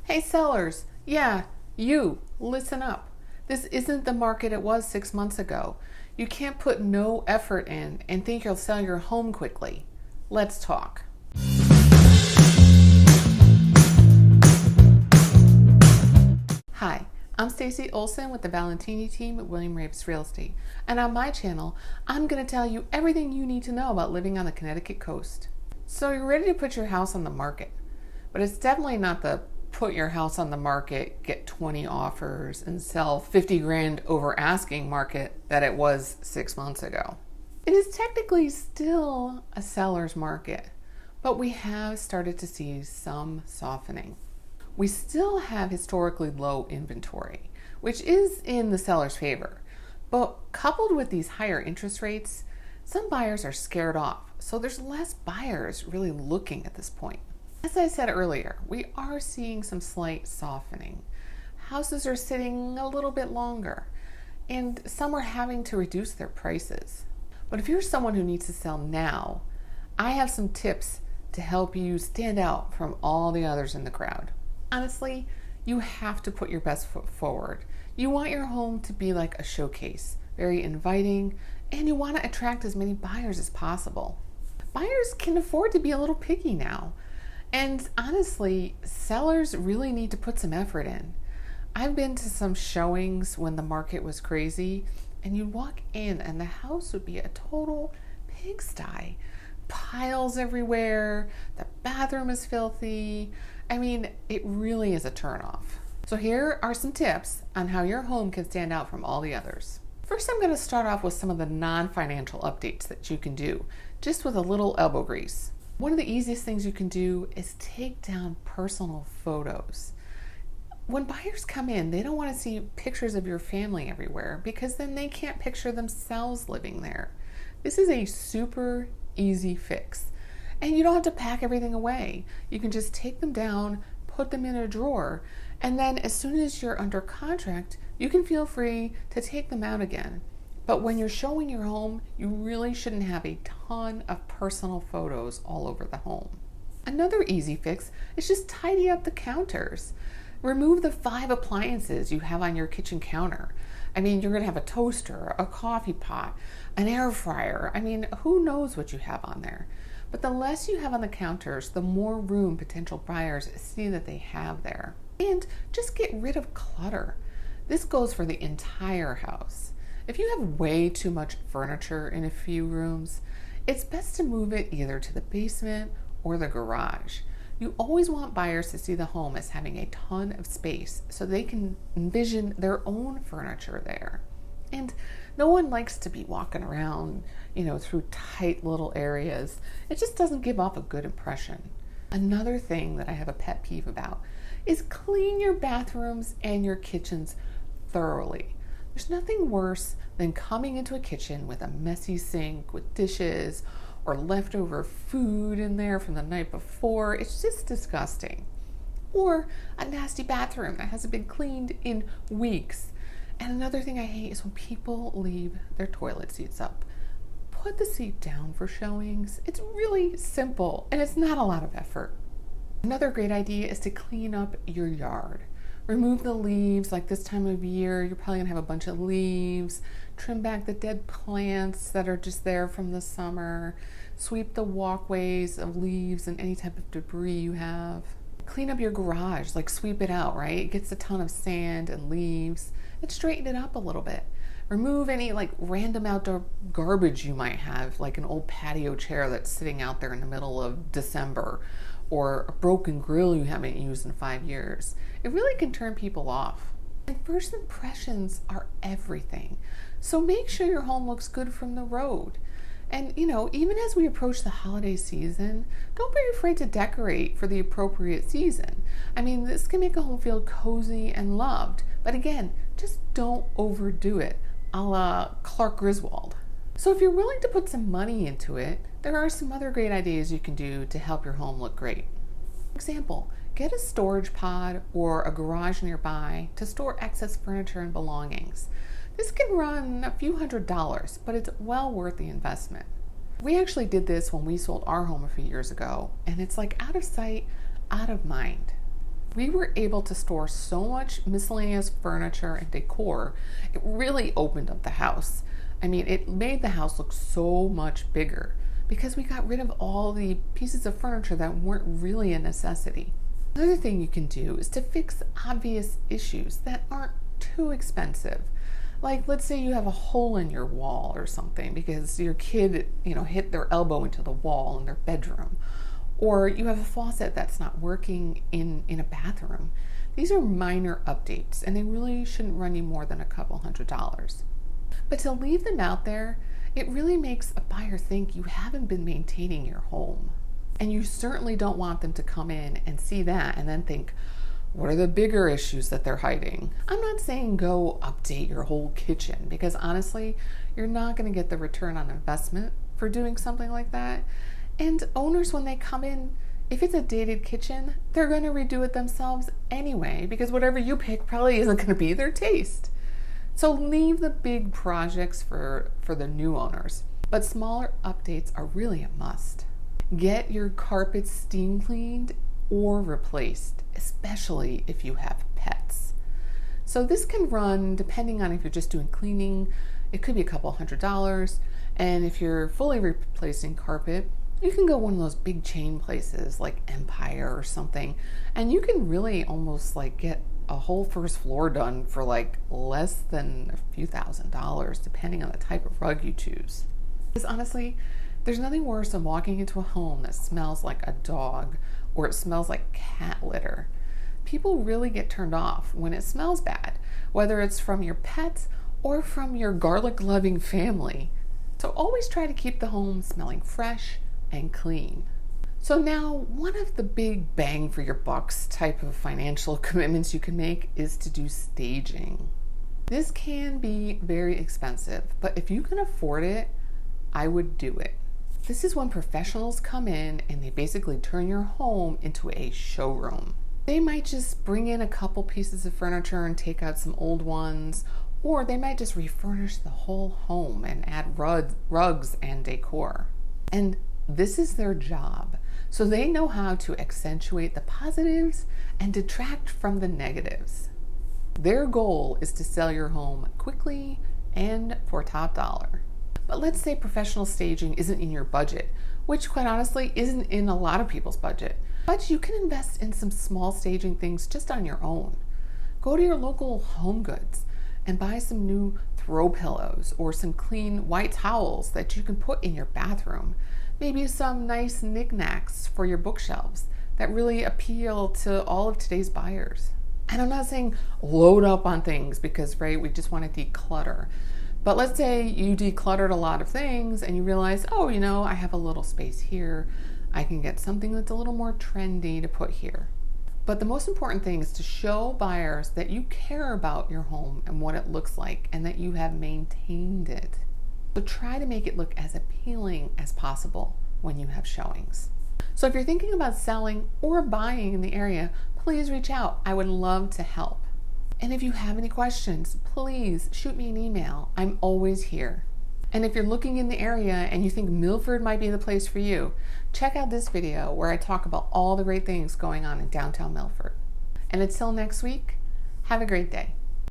Hey sellers, yeah, you, listen up. This isn't the market it was 6 months ago. You can't put no effort in and think you'll sell your home quickly. Let's talk. Hi, I'm Stacy Olson with the Valentini team at Lamacchia Realty, and on my channel, I'm going to tell you everything you need to know about living on the Connecticut coast. So you're ready to put your house on the market, but it's definitely not the put your house on the market, get 20 offers, and sell 50 grand over asking market that it was 6 months ago. It is technically still a seller's market, but we have started to see some softening. We still have historically low inventory, which is in the seller's favor. But coupled with these higher interest rates, some buyers are scared off, so there's less buyers really looking at this point. As I said earlier, we are seeing some slight softening. Houses are sitting a little bit longer, and some are having to reduce their prices. But if you're someone who needs to sell now, I have some tips to help you stand out from all the others in the crowd. Honestly, you have to put your best foot forward. You want your home to be like a showcase, very inviting, and you want to attract as many buyers as possible. Buyers can afford to be a little picky now. And honestly, sellers really need to put some effort in. I've been to some showings when the market was crazy, and you'd walk in and the house would be a total pigsty. Piles everywhere, the bathroom is filthy. I mean, it really is a turnoff. So here are some tips on how your home can stand out from all the others. First, I'm going to start off with some of the non-financial updates that you can do, just with a little elbow grease. One of the easiest things you can do is take down personal photos. When buyers come in, they don't want to see pictures of your family everywhere because then they can't picture themselves living there. This is a super easy fix. And you don't have to pack everything away. You can just take them down, put them in a drawer, and then as soon as you're under contract, you can feel free to take them out again. But when you're showing your home, you really shouldn't have a ton of personal photos all over the home. Another easy fix is just tidy up the counters. Remove the 5 appliances you have on your kitchen counter. I mean, you're going to have a toaster, a coffee pot, an air fryer. I mean, who knows what you have on there? But the less you have on the counters, the more room potential buyers see that they have there. And just get rid of clutter. This goes for the entire house. If you have way too much furniture in a few rooms, it's best to move it either to the basement or the garage. You always want buyers to see the home as having a ton of space so they can envision their own furniture there. And no one likes to be walking around, through tight little areas. It just doesn't give off a good impression. Another thing that I have a pet peeve about is clean your bathrooms and your kitchens thoroughly. There's nothing worse than coming into a kitchen with a messy sink with dishes or leftover food in there from the night before. It's just disgusting. Or a nasty bathroom that hasn't been cleaned in weeks. And another thing I hate is when people leave their toilet seats up. Put the seat down for showings. It's really simple and it's not a lot of effort. Another great idea is to clean up your yard. Remove the leaves. Like this time of year, you're probably gonna have a bunch of leaves. Trim back the dead plants that are just there from the summer. Sweep the walkways of leaves and any type of debris you have. Clean up your garage, like sweep it out, right? It gets a ton of sand and leaves. And straighten it up a little bit. Remove any random outdoor garbage you might have, like an old patio chair that's sitting out there in the middle of December, or a broken grill you haven't used in 5 years. It really can turn people off. And first impressions are everything. So make sure your home looks good from the road. And even as we approach the holiday season, don't be afraid to decorate for the appropriate season. I mean, this can make a home feel cozy and loved. But again, just don't overdo it, a la Clark Griswold. So if you're willing to put some money into it, there are some other great ideas you can do to help your home look great. For example, get a storage pod or a garage nearby to store excess furniture and belongings. This can run a few $100s, but it's well worth the investment. We actually did this when we sold our home a few years ago, and it's like out of sight, out of mind. we were able to store so much miscellaneous furniture and decor. It really opened up the house. I mean, it made the house look so much bigger because we got rid of all the pieces of furniture that weren't really a necessity. Another thing you can do is to fix obvious issues that aren't too expensive. Like, let's say you have a hole in your wall or something because your kid, hit their elbow into the wall in their bedroom. Or you have a faucet that's not working in a bathroom. These are minor updates and they really shouldn't run you more than a couple $100s. But to leave them out there, it really makes a buyer think you haven't been maintaining your home. And you certainly don't want them to come in and see that and then think, what are the bigger issues that they're hiding? I'm not saying go update your whole kitchen because honestly, you're not going to get the return on investment for doing something like that. And owners, when they come in, if it's a dated kitchen, they're going to redo it themselves anyway because whatever you pick probably isn't going to be their taste. So leave the big projects for the new owners, but smaller updates are really a must. Get your carpets steam cleaned or replaced, especially if you have pets. So this can run, depending on if you're just doing cleaning, it could be a couple $100s. And if you're fully replacing carpet, you can go one of those big chain places like Empire or something, and you can really almost like get a whole first floor done for like less than a few $1,000s, depending on the type of rug you choose. Because honestly, there's nothing worse than walking into a home that smells like a dog or it smells like cat litter. People really get turned off when it smells bad, whether it's from your pets or from your garlic-loving family. So always try to keep the home smelling fresh and clean. So now, one of the big bang for your bucks type of financial commitments you can make is to do staging. This can be very expensive, but if you can afford it, I would do it. This is when professionals come in and they basically turn your home into a showroom. They might just bring in a couple pieces of furniture and take out some old ones, or they might just refurnish the whole home and add rugs and decor. And this is their job. So they know how to accentuate the positives and detract from the negatives. Their goal is to sell your home quickly and for top dollar. But let's say professional staging isn't in your budget, which quite honestly isn't in a lot of people's budget. But you can invest in some small staging things just on your own. Go to your local Home Goods and buy some new throw pillows or some clean white towels that you can put in your bathroom. Maybe some nice knickknacks for your bookshelves that really appeal to all of today's buyers. And I'm not saying load up on things because, right, we just want to declutter. But let's say you decluttered a lot of things and you realize, I have a little space here. I can get something that's a little more trendy to put here. But the most important thing is to show buyers that you care about your home and what it looks like and that you have maintained it. So try to make it look as appealing as possible when you have showings. So if you're thinking about selling or buying in the area, please reach out. I would love to help. And if you have any questions, please shoot me an email. I'm always here. And if you're looking in the area and you think Milford might be the place for you, check out this video where I talk about all the great things going on in downtown Milford. And until next week, have a great day.